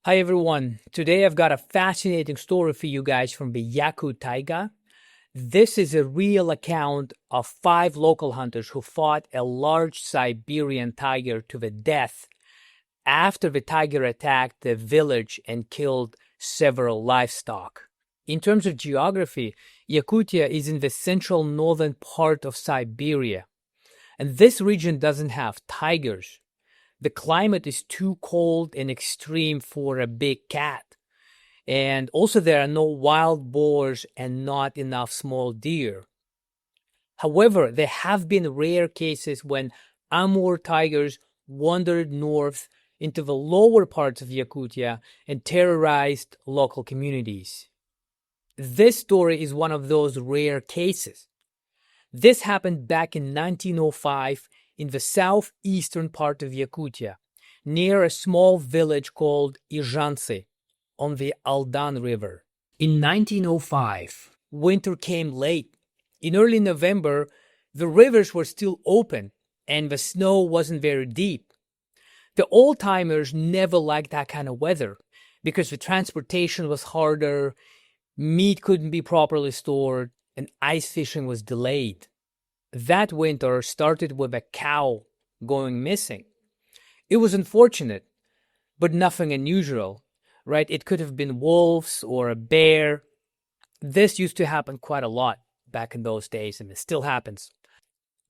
Hi everyone. Today I've got a fascinating story for you guys from the Yakut taiga. This is a real account of five local hunters who fought a large Siberian tiger to the death after the tiger attacked the village and killed several livestock. In terms of geography, Yakutia is in the central northern part of Siberia, and this region doesn't have tigers. The climate is too cold and extreme for a big cat. And also, there are no wild boars and not enough small deer. However, there have been rare cases when Amur tigers wandered north into the lower parts of Yakutia and terrorized local communities. This story is one of those rare cases. This happened back in 1905 in the southeastern part of Yakutia, near a small village called Izhansy on the Aldan River. In 1905, winter came late. In early November, the rivers were still open and the snow wasn't very deep. The old timers never liked that kind of weather because the transportation was harder, meat couldn't be properly stored, and ice fishing was delayed. That winter started with a cow going missing. It was unfortunate, but nothing unusual, right? It could have been wolves or a bear. This used to happen quite a lot back in those days, and it still happens.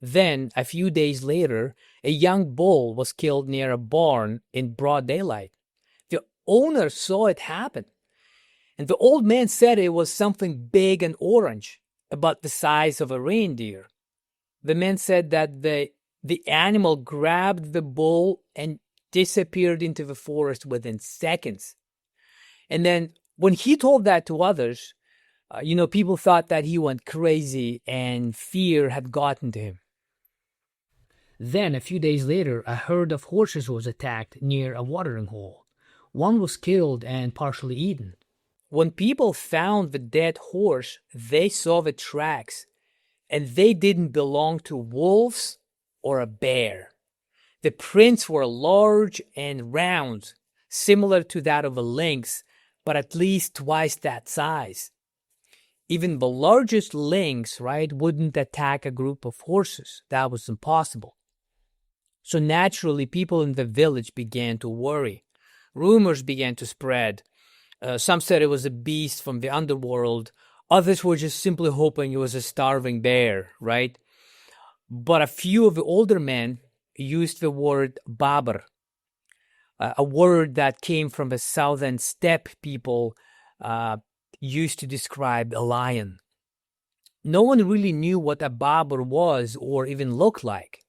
Then, a few days later, a young bull was killed near a barn in broad daylight. The owner saw it happen, and the old man said it was something big and orange, about the size of a reindeer. The man said that the animal grabbed the bull and disappeared into the forest within seconds. And then when he told that to others, people thought that he went crazy and fear had gotten to him. Then, a few days later, a herd of horses was attacked near a watering hole. One was killed and partially eaten. When people found the dead horse, they saw the tracks, and they didn't belong to wolves or a bear. The prints were large and round, similar to that of a lynx, but at least twice that size. Even the largest lynx, right, wouldn't attack a group of horses. That was impossible. So naturally, people in the village began to worry. Rumors began to spread. Some said it was a beast from the underworld. Others were just simply hoping it was a starving bear, right? But a few of the older men used the word Babr, a word that came from the southern steppe people used to describe a lion. No one really knew what a Babr was or even looked like.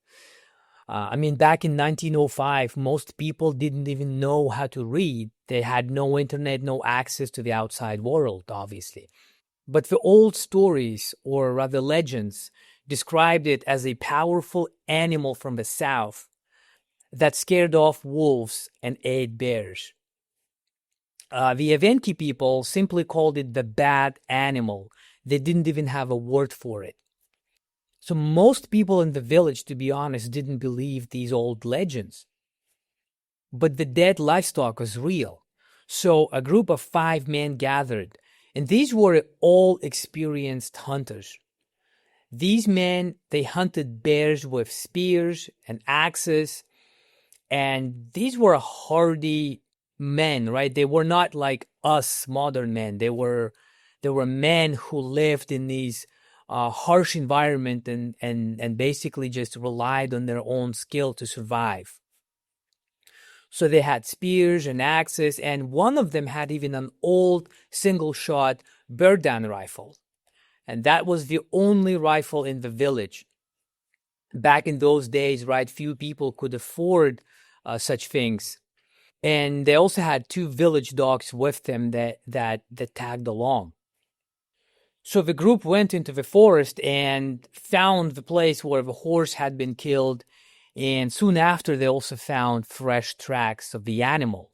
Back in 1905, most people didn't even know how to read. They had no internet, no access to the outside world, obviously. But the old stories, or rather legends, described it as a powerful animal from the south that scared off wolves and ate bears. The Evenki people simply called it the bad animal. They didn't even have a word for it. So most people in the village, to be honest, didn't believe these old legends. But the dead livestock was real. So a group of 5 men gathered, and these were all experienced hunters. These men, they hunted bears with spears and axes, and these were hardy men, right? They were not like us modern men. They were men who lived in these harsh environment and basically just relied on their own skill to survive. So they had spears and axes, and one of them had even an old single-shot bird down rifle. And that was the only rifle in the village. Back in those days, right, few people could afford such things. And they also had 2 village dogs with them that tagged along. So the group went into the forest and found the place where the horse had been killed, and soon after they also found fresh tracks of the animal.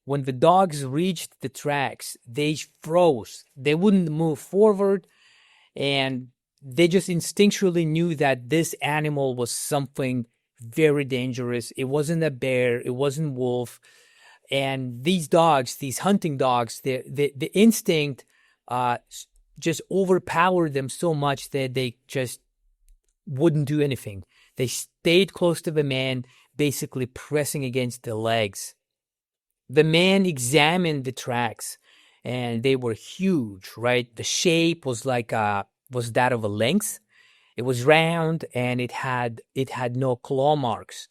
When the dogs reached the tracks, they froze. They wouldn't move forward, and they just instinctually knew that this animal was something very dangerous. It wasn't a bear, it wasn't wolf, And these dogs, these hunting dogs, the instinct just overpowered them so much that they just wouldn't do anything. They stayed close to the man, basically pressing against the legs. The man examined the tracks, and they were huge, right? The shape was was that of a lynx. It was round, and it had no claw marks,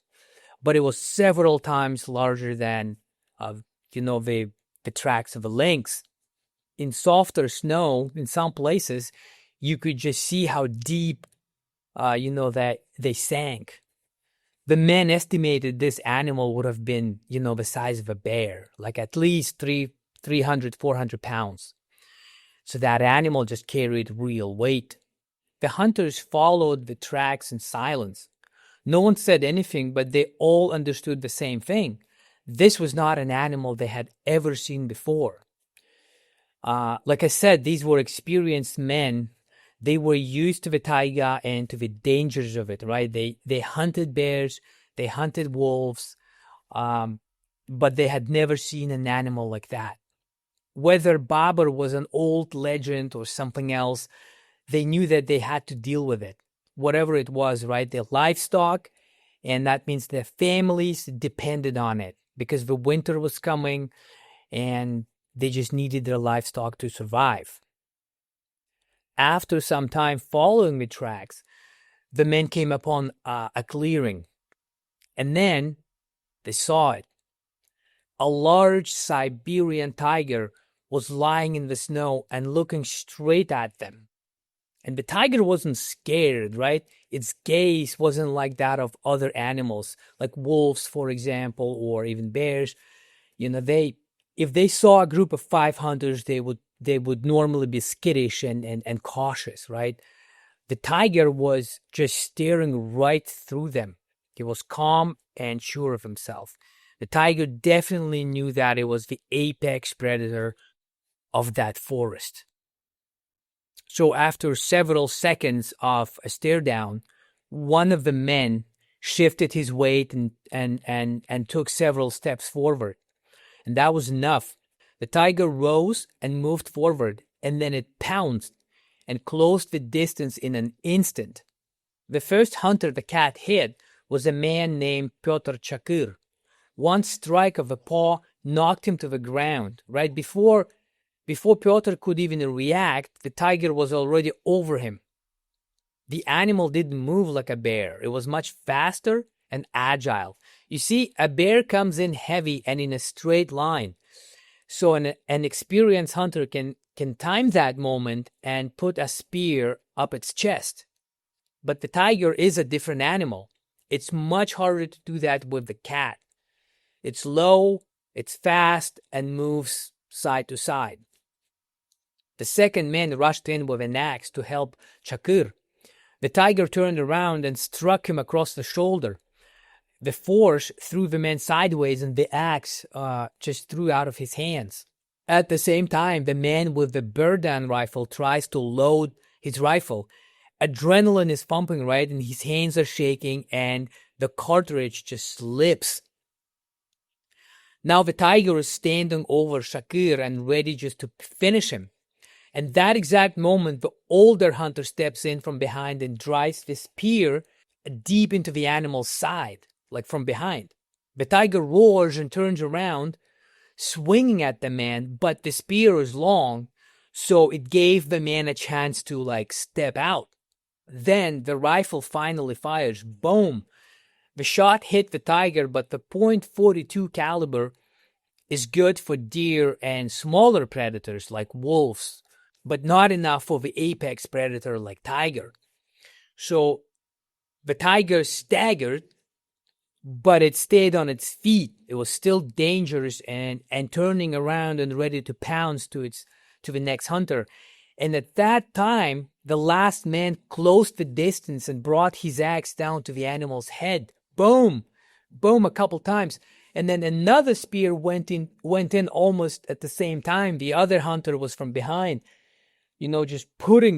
but it was several times larger than the tracks of a lynx. In softer snow, in some places, you could just see how deep that they sank. The men estimated this animal would have been, the size of a bear, like at least 300, 400 pounds. So that animal just carried real weight. The hunters followed the tracks in silence. No one said anything, but they all understood the same thing. This was not an animal they had ever seen before. Like I said, these were experienced men. They were used to the taiga and to the dangers of it, right? They hunted bears, they hunted wolves, but they had never seen an animal like that. Whether Babr was an old legend or something else, they knew that they had to deal with it. Whatever it was, right? Their livestock, and that means their families depended on it because the winter was coming and they just needed their livestock to survive. After some time following the tracks, the men came upon a clearing, and then they saw it. A large Siberian tiger was lying in the snow and looking straight at them. And the tiger wasn't scared, right? Its gaze wasn't like that of other animals, like wolves, for example, or even bears. If they saw a group of 5 hunters, they would normally be skittish and cautious, right? The tiger was just staring right through them. He was calm and sure of himself. The tiger definitely knew that it was the apex predator of that forest. So after several seconds of a stare down, one of the men shifted his weight and took several steps forward. And that was enough. The tiger rose and moved forward, and then it pounced and closed the distance in an instant. The first hunter the cat hit was a man named Pyotr Chakir. One strike of a paw knocked him to the ground. Right before Pyotr could even react, the tiger was already over him. The animal didn't move like a bear. It was much faster and agile. You see, a bear comes in heavy and in a straight line. So an experienced hunter can time that moment and put a spear up its chest. But the tiger is a different animal. It's much harder to do that with the cat. It's low, it's fast, and moves side to side. The second man rushed in with an axe to help Chakir. The tiger turned around and struck him across the shoulder. The force threw the man sideways, and the axe just threw out of his hands. At the same time, the man with the bird-down rifle tries to load his rifle. Adrenaline is pumping, right? And his hands are shaking, and the cartridge just slips. Now the tiger is standing over Shakir and ready just to finish him. And that exact moment, the older hunter steps in from behind and drives the spear deep into the animal's side, like from behind. The tiger roars and turns around, swinging at the man, but the spear is long, so it gave the man a chance to step out. Then the rifle finally fires. Boom! The shot hit the tiger, but the .42 caliber is good for deer and smaller predators like wolves, but not enough for the apex predator like tiger. So the tiger staggered, but it stayed on its feet. It was still dangerous and turning around and ready to pounce to the next hunter. And at that time, the last man closed the distance and brought his axe down to the animal's head. Boom! Boom a couple times. And then another spear went in almost at the same time. The other hunter was from behind, just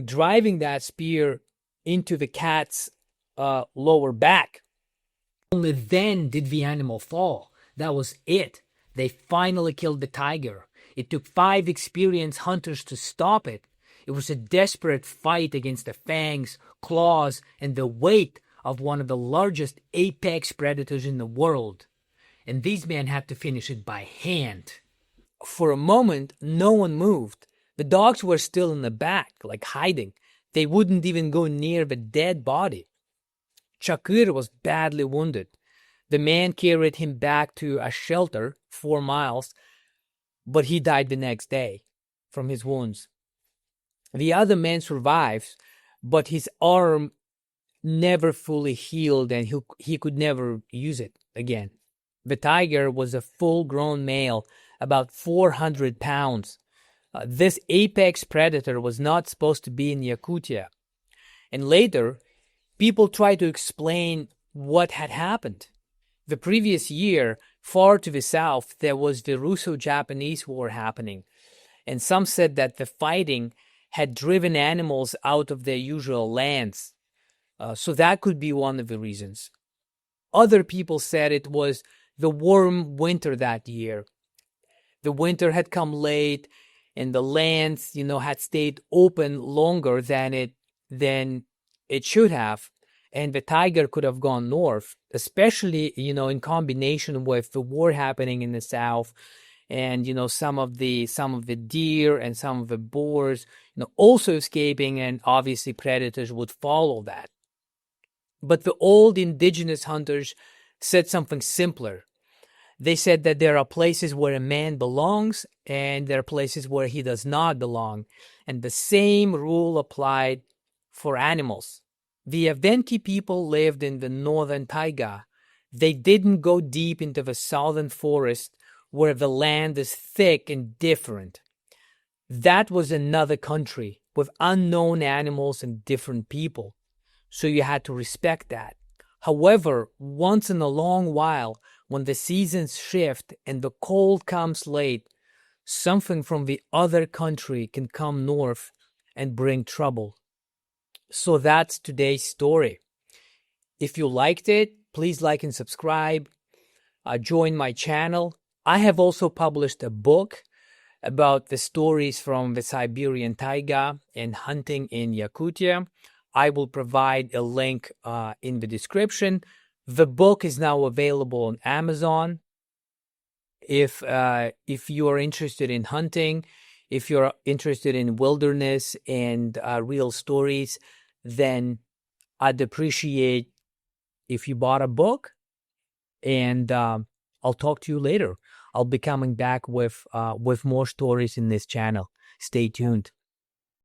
driving that spear into the cat's lower back. Only then did the animal fall. That was it. They finally killed the tiger. It took 5 experienced hunters to stop it. It was a desperate fight against the fangs, claws, and the weight of one of the largest apex predators in the world. And these men had to finish it by hand. For a moment, no one moved. The dogs were still in the back, like hiding. They wouldn't even go near the dead body. Chakir was badly wounded. The man carried him back to a shelter 4 miles, but he died the next day from his wounds. The other man survived, but his arm never fully healed and he could never use it again. The tiger was a full-grown male, about 400 pounds. This apex predator was not supposed to be in Yakutia. And later, people tried to explain what had happened. The previous year, far to the south, there was the Russo-Japanese War happening. And some said that the fighting had driven animals out of their usual lands. So that could be one of the reasons. Other people said it was the warm winter that year. The winter had come late, and the lands, had stayed open longer than it should have. And the tiger could have gone north, especially, in combination with the war happening in the south, and some of the deer and some of the boars, also escaping, and obviously predators would follow that. But the old indigenous hunters said something simpler. They said that there are places where a man belongs and there are places where he does not belong. And the same rule applied for animals. The Evenki people lived in the northern taiga. They didn't go deep into the southern forest where the land is thick and different. That was another country with unknown animals and different people. So you had to respect that. However, once in a long while, when the seasons shift and the cold comes late, something from the other country can come north and bring trouble. So that's today's story. If you liked it, please like and subscribe. Join my channel. I have also published a book about the stories from the Siberian taiga and hunting in Yakutia. I will provide a link in the description. The book is now available on Amazon. If you are interested in hunting, if you're interested in wilderness and real stories, then I'd appreciate if you bought a book. And I'll talk to you later. I'll be coming back with more stories in this channel. Stay tuned.